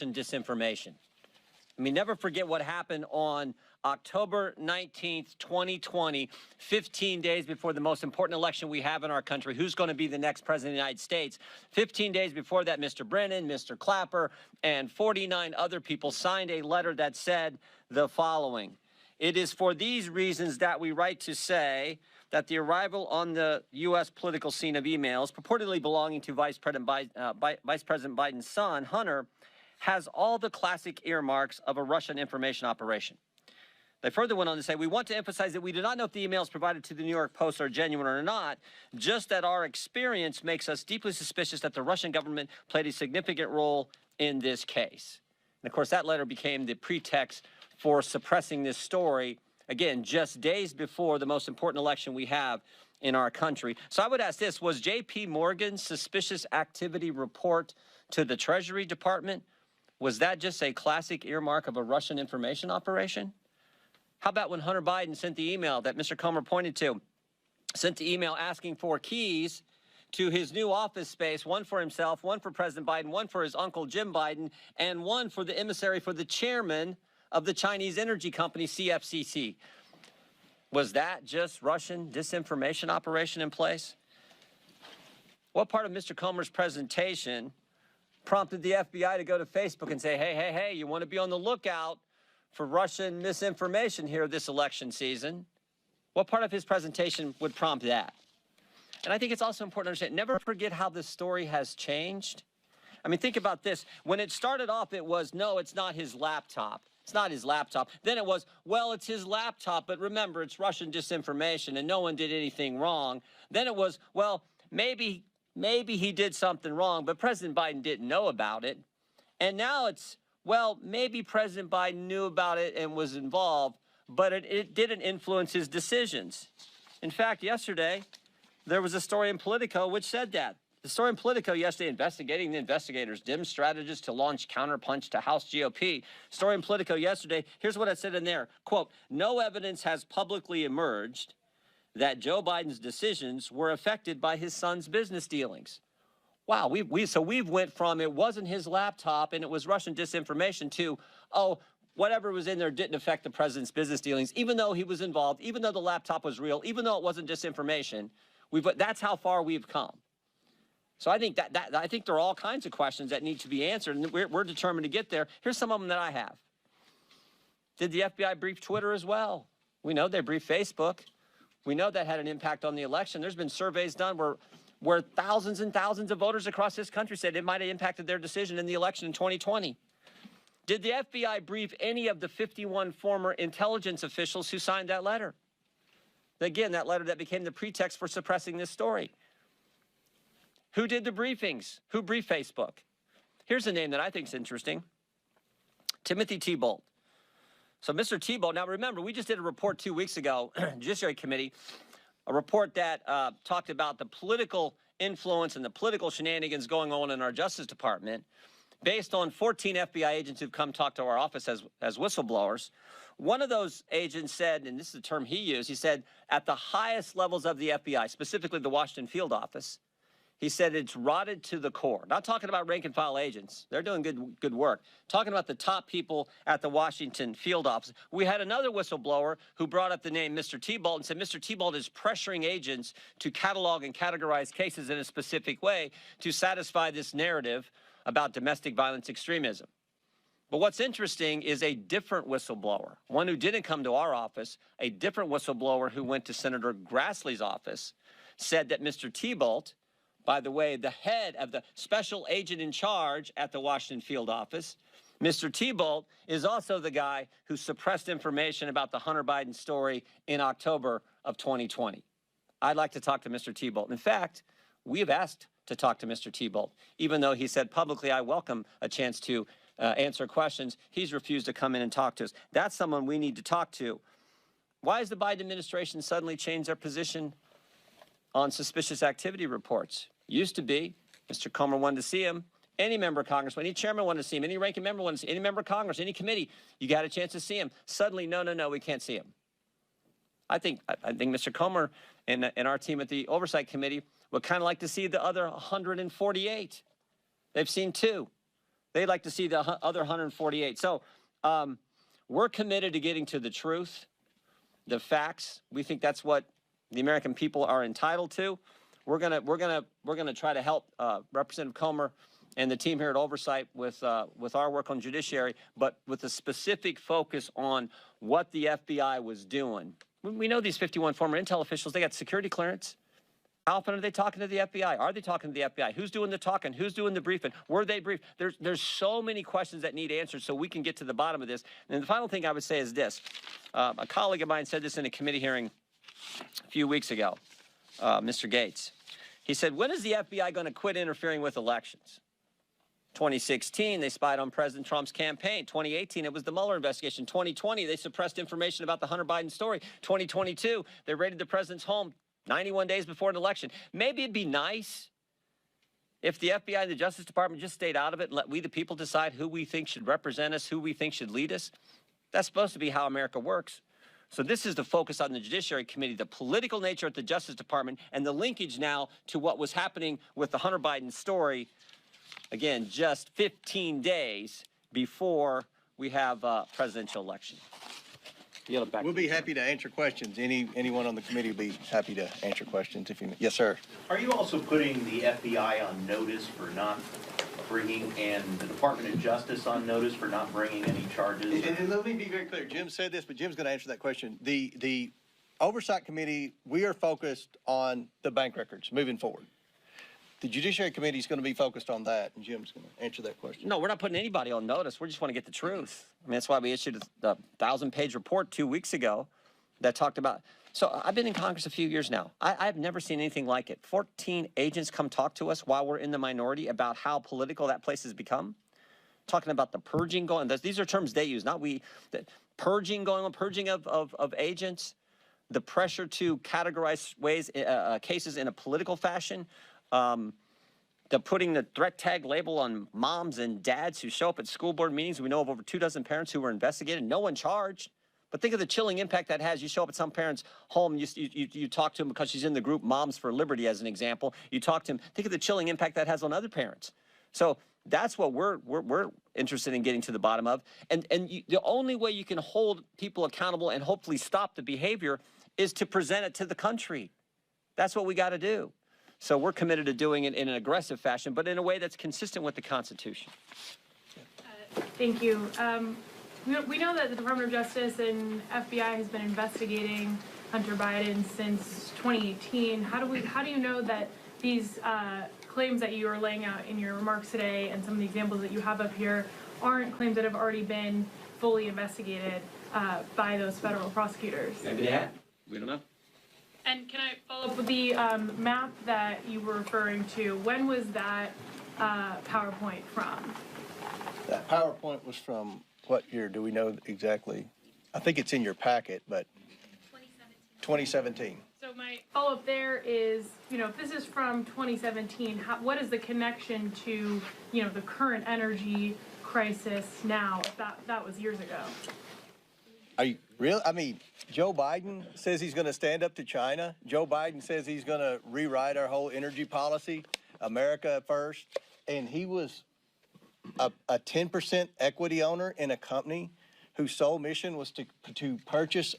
and disinformation. I mean, never forget what happened on October 19th, 2020, 15 days before the most important election we have in our country. Who's going to be the next president of the United States? 15 days before that, Mr. Brennan, Mr. Clapper, and 49 other people signed a letter that said the following. It is for these reasons that we write to say that the arrival on the U.S. political scene of emails purportedly belonging to Vice President Biden's son, Hunter, has all the classic earmarks of a Russian information operation. They further went on to say, we want to emphasize that we do not know if the emails provided to the New York Post are genuine or not, just that our experience makes us deeply suspicious that the Russian government played a significant role in this case. And of course, that letter became the pretext for suppressing this story, again, just days before the most important election we have in our country. So I would ask this, was J.P. Morgan's suspicious activity report to the Treasury Department, was that just a classic earmark of a Russian information operation? How about when Hunter Biden sent the email that Mr. Comer pointed to, sent the email asking for keys to his new office space, one for himself, one for President Biden, one for his uncle Jim Biden, and one for the emissary for the chairman of the Chinese energy company, CFCC. Was that just Russian disinformation operation in place? What part of Mr. Comer's presentation prompted the FBI to go to Facebook and say, hey, you want to be on the lookout for Russian misinformation here this election season? What part of his presentation would prompt that? And I think it's also important to understand, never forget how this story has changed. I mean, think about this. When it started off, it was, no, it's not his laptop. It's not his laptop. Then it was, well, it's his laptop, but remember, it's Russian disinformation and no one did anything wrong. Then it was, well, maybe he did something wrong, but President Biden didn't know about it. And now it's, well, maybe President Biden knew about it and was involved, but it didn't influence his decisions. In fact, yesterday, there was a story in Politico which said that. The story in Politico yesterday, investigating the investigators, dim strategists to launch counterpunch to House GOP. Story in Politico yesterday, here's what it said in there. Quote, no evidence has publicly emerged that Joe Biden's decisions were affected by his son's business dealings. Wow, so we've went from it wasn't his laptop and it was Russian disinformation to, oh, whatever was in there didn't affect the president's business dealings, even though he was involved, even though the laptop was real, even though it wasn't disinformation. That's how far we've come. So I think I think there are all kinds of questions that need to be answered, and we're determined to get there. Here's some of them that I have. Did the FBI brief Twitter as well? We know they briefed Facebook. We know that had an impact on the election. There's been surveys done where thousands and thousands of voters across this country said it might have impacted their decision in the election in 2020. Did the FBI brief any of the 51 former intelligence officials who signed that letter? Again, that letter that became the pretext for suppressing this story. Who did the briefings? Who briefed Facebook? Here's a name that I think is interesting. Timothy Thibault. So Mr. Thibault, now remember, we just did a report 2 weeks ago, Judiciary Committee, a report that talked about the political influence and the political shenanigans going on in our Justice Department based on 14 FBI agents who've come talk to our office as whistleblowers. One of those agents said, and this is the term he used, he said, at the highest levels of the FBI, specifically the Washington field office, he said it's rotted to the core. Not talking about rank and file agents. They're doing good work. Talking about the top people at the Washington field office. We had another whistleblower who brought up the name Mr. Thibault and said Mr. Thibault is pressuring agents to catalog and categorize cases in a specific way to satisfy this narrative about domestic violence extremism. But what's interesting is a different whistleblower, one who didn't come to our office, a different whistleblower who went to Senator Grassley's office, said that Mr. Thibault, by the way, the head of the special agent in charge at the Washington field office, Mr. Thibault is also the guy who suppressed information about the Hunter Biden story in October of 2020. I'd like to talk to Mr. Thibault. In fact, we have asked to talk to Mr. Thibault, even though he said publicly, I welcome a chance to answer questions. He's refused to come in and talk to us. That's someone we need to talk to. Why has the Biden administration suddenly changed their position on suspicious activity reports? Used to be, Mr. Comer wanted to see him. Any member of Congress, any chairman wanted to see him, any ranking member wanted to see him, any member of Congress, any committee, you got a chance to see him. Suddenly, no, we can't see him. I think Mr. Comer and our team at the Oversight Committee would kind of like to see the other 148. They've seen 2. They'd like to see the other 148. So we're committed to getting to the truth, the facts. We think that's what the American people are entitled to. We're gonna try to help Representative Comer and the team here at Oversight with our work on judiciary, but with a specific focus on what the FBI was doing. We know these 51 former intel officials, they got security clearance. How often are they talking to the FBI? Are they talking to the FBI? Who's doing the talking? Who's doing the briefing? Were they briefed? There's so many questions that need answered so we can get to the bottom of this. And the final thing I would say is this. A colleague of mine said this in a committee hearing a few weeks ago, Mr. Gates. He said, when is the FBI going to quit interfering with elections? 2016, they spied on President Trump's campaign. 2018, it was the Mueller investigation. 2020, they suppressed information about the Hunter Biden story. 2022, they raided the president's home 91 days before an election. Maybe it'd be nice if the FBI and the Justice Department just stayed out of it and let we the people decide who we think should represent us, who we think should lead us. That's supposed to be how America works. So this is the focus on the Judiciary Committee, the political nature at the Justice Department, and the linkage now to what was happening with the Hunter Biden story. Again, just 15 days before we have a presidential election. We'll be happy to answer questions. Anyone on the committee will be happy to answer questions if you. Yes, sir. Are you also putting the FBI on notice for not bringing, and the Department of Justice on notice for not bringing any charges? And let me be very clear. Jim said this, but Jim's going to answer that question. The Oversight Committee, we are focused on the bank records moving forward. The Judiciary Committee is going to be focused on that, and Jim's going to answer that question. No, we're not putting anybody on notice. We just want to get the truth. I mean, that's why we issued a 1,000-page report 2 weeks ago that talked about. So I've been in Congress a few years now. I've never seen anything like it. 14 agents come talk to us while we're in the minority about how political that place has become. Talking about the purging going on. These are terms they use, not we. The purging going on, purging of agents, the pressure to categorize cases in a political fashion. The putting the threat tag label on moms and dads who show up at school board meetings. We know of over 24 parents who were investigated, no one charged. But think of the chilling impact that has. You show up at some parent's home, you talk to him because she's in the group Moms for Liberty, as an example. You talk to him. Think of the chilling impact that has on other parents. So that's what we're interested in getting to the bottom of. And the only way you can hold people accountable and hopefully stop the behavior is to present it to the country. That's what we got to do. So we're committed to doing it in an aggressive fashion, but in a way that's consistent with the Constitution. Thank you. We know that the Department of Justice and FBI has been investigating Hunter Biden since 2018. How do you know that these claims that you are laying out in your remarks today and some of the examples that you have up here aren't claims that have already been fully investigated by those federal prosecutors? Maybe they have. We don't know. And can I follow up with the map that you were referring to? When was that PowerPoint from? That PowerPoint was from what year? Do we know exactly? I think it's in your packet, but 2017. So my follow-up there is, if this is from 2017, what is the connection to, the current energy crisis now, if that was years ago? Are you real? I mean, Joe Biden says he's going to stand up to China. Joe Biden says he's going to rewrite our whole energy policy, America first. And he was a 10% equity owner in a company whose sole mission was to purchase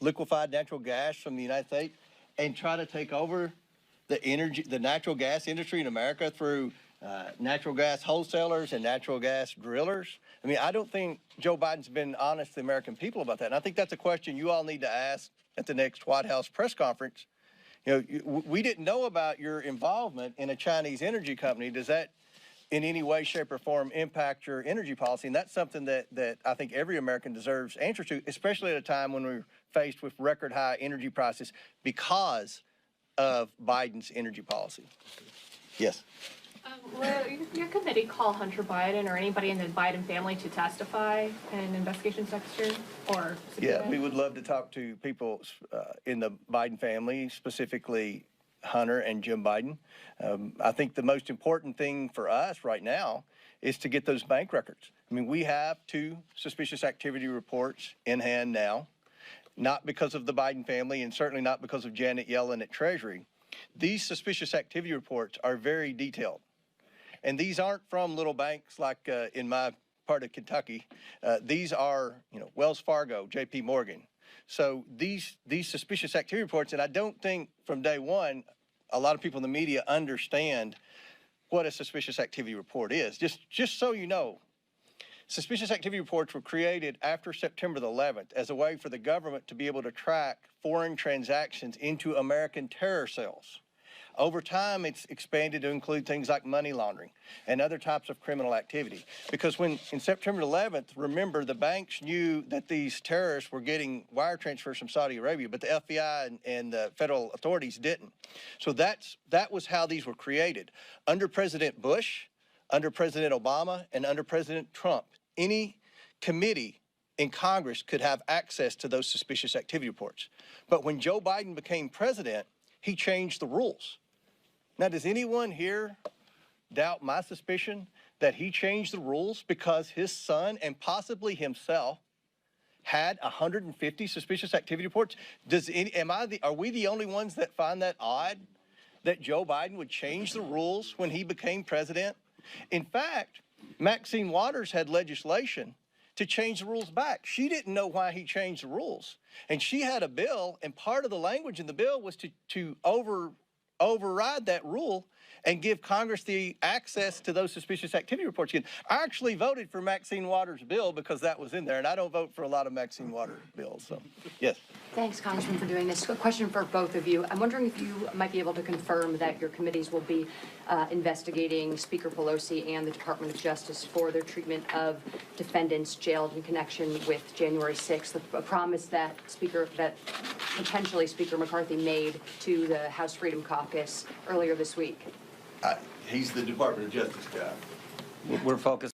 liquefied natural gas from the United States and try to take over the natural gas industry in America through natural gas wholesalers and natural gas drillers. I mean, I don't think Joe Biden's been honest to the American people about that. And I think that's a question you all need to ask at the next White House press conference. We didn't know about your involvement in a Chinese energy company. Does that in any way, shape, or form impact your energy policy? And that's something that I think every American deserves answers to, especially at a time when we're faced with record high energy prices because of Biden's energy policy. Yes. Will your committee call Hunter Biden or anybody in the Biden family to testify in an investigation section or? Yeah, we would love to talk to people in the Biden family, specifically Hunter and Jim Biden. I think the most important thing for us right now is to get those bank records. I mean, we have 2 suspicious activity reports in hand now, not because of the Biden family and certainly not because of Janet Yellen at Treasury. These suspicious activity reports are very detailed. And these aren't from little banks like in my part of Kentucky. These are, Wells Fargo, J.P. Morgan. So these suspicious activity reports, and I don't think from day one, a lot of people in the media understand what a suspicious activity report is. Just so you know, suspicious activity reports were created after September the 11th as a way for the government to be able to track foreign transactions into American terror cells. Over time, it's expanded to include things like money laundering and other types of criminal activity. Because when, in September 11th, remember, the banks knew that these terrorists were getting wire transfers from Saudi Arabia, but the FBI and the federal authorities didn't. So that was how these were created. Under President Bush, under President Obama, and under President Trump, any committee in Congress could have access to those suspicious activity reports. But when Joe Biden became president, he changed the rules. Now, does anyone here doubt my suspicion that he changed the rules because his son and possibly himself had 150 suspicious activity reports? Are we the only ones that find that odd that Joe Biden would change the rules when he became president? In fact, Maxine Waters had legislation to change the rules back. She didn't know why he changed the rules. And she had a bill, and part of the language in the bill was to override that rule and give Congress the access to those suspicious activity reports again. I actually voted for Maxine Waters' bill because that was in there, and I don't vote for a lot of Maxine Waters bills. So, yes. Thanks, Congressman, for doing this. A question for both of you. I'm wondering if you might be able to confirm that your committees will be investigating Speaker Pelosi and the Department of Justice for their treatment of defendants jailed in connection with January 6th, a promise that potentially Speaker McCarthy made to the House Freedom Caucus earlier this week. He's the Department of Justice guy. We're focused